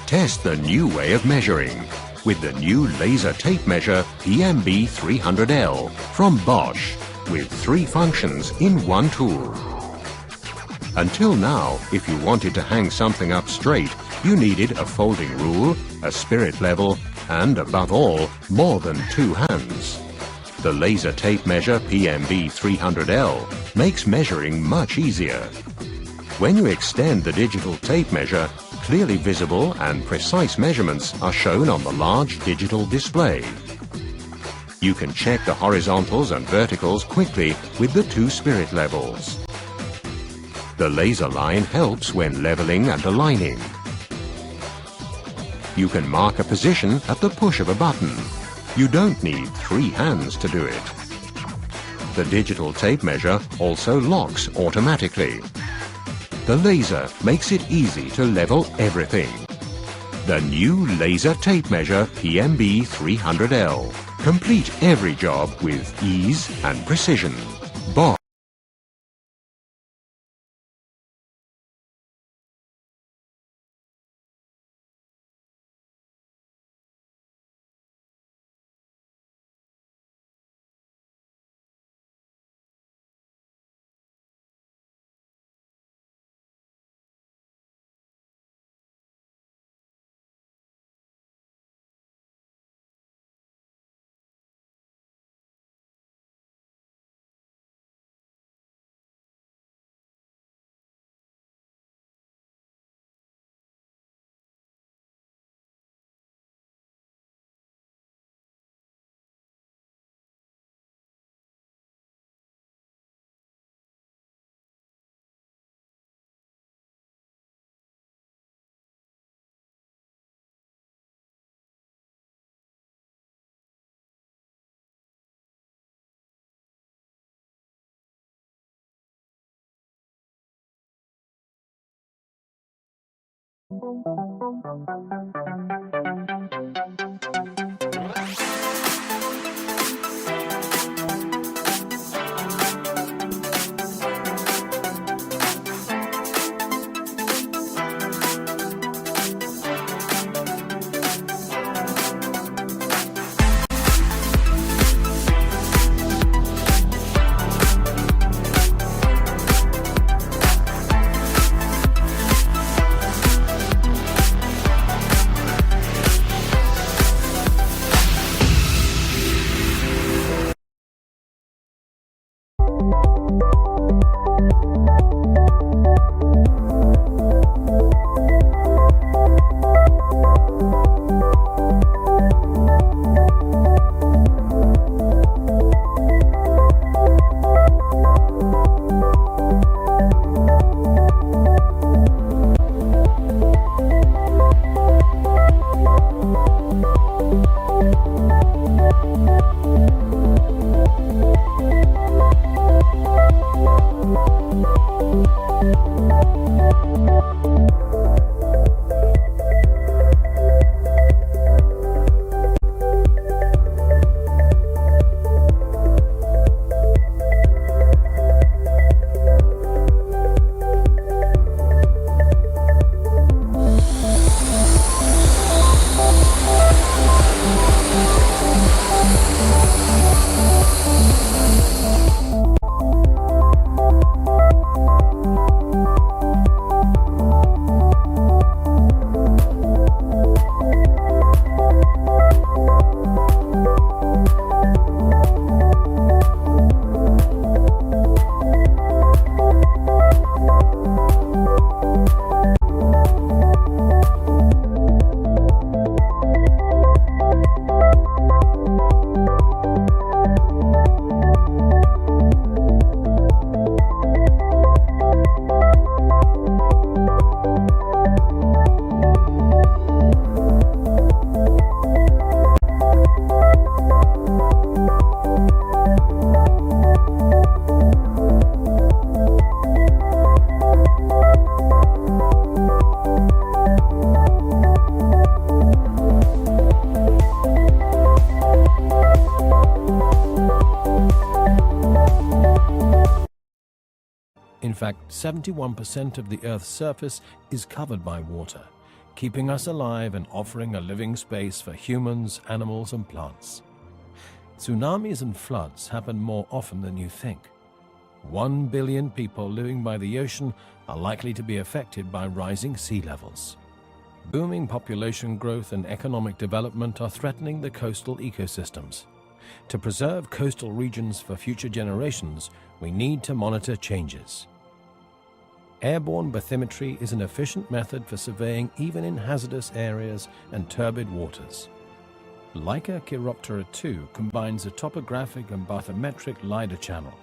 Test the new way of measuring with the new laser tape measure PMB 300L from Bosch with 3 functions in one tool. Until now, if you wanted to hang something up straight, you needed a folding rule, a spirit level, and above all, more than 2 hands. The laser tape measure PMB 300L makes measuring much easier. When you extend the digital tape measure, clearly visible and precise measurements are shown on the large digital display. You can check the horizontals and verticals quickly with the 2 spirit levels. The laser line helps when leveling and aligning. You can mark a position at the push of a button. You don't need 3 hands to do it. The digital tape measure also locks automatically. The laser makes it easy to level everything. The new laser tape measure PMB 300L. Complete every job with ease and precision. Bosch. In fact, 71% of the Earth's surface is covered by water. keeping us alive and offering a living space for humans, animals, and plants. Tsunamis and floods happen more often than you think. 1 billion people living by the ocean are likely to be affected by rising sea levels. Booming population growth and economic development are threatening the coastal ecosystems. To preserve coastal regions for future generations, we need to monitor changes. Airborne bathymetry is an efficient method for surveying even in hazardous areas and turbid waters. Leica Chiroptera 2 combines a topographic and bathymetric LiDAR channel,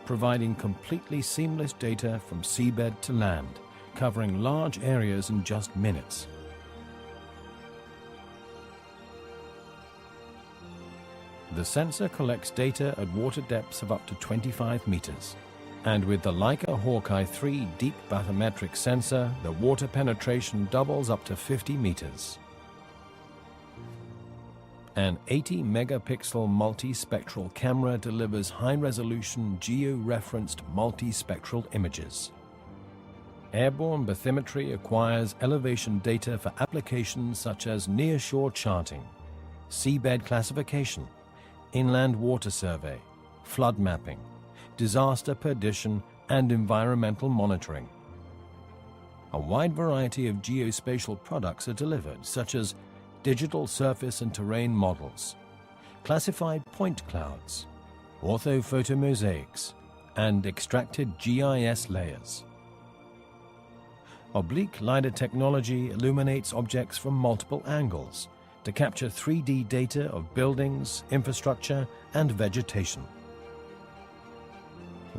providing completely seamless data from seabed to land, covering large areas in just minutes. The sensor collects data at water depths of up to 25 meters. And with the Leica Hawkeye 3 deep bathymetric sensor, the water penetration doubles up to 50 meters. An 80-megapixel multispectral camera delivers high-resolution geo-referenced multispectral images. Airborne bathymetry acquires elevation data for applications such as nearshore charting, seabed classification, inland water survey, flood mapping, disaster prediction, and environmental monitoring. A wide variety of geospatial products are delivered, such as digital surface and terrain models, classified point clouds, orthophotomosaics, and extracted GIS layers. Oblique LiDAR technology illuminates objects from multiple angles to capture 3D data of buildings, infrastructure, and vegetation.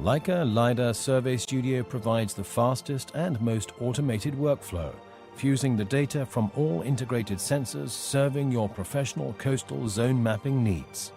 Leica LiDAR Survey Studio provides the fastest and most automated workflow, fusing the data from all integrated sensors, serving your professional coastal zone mapping needs.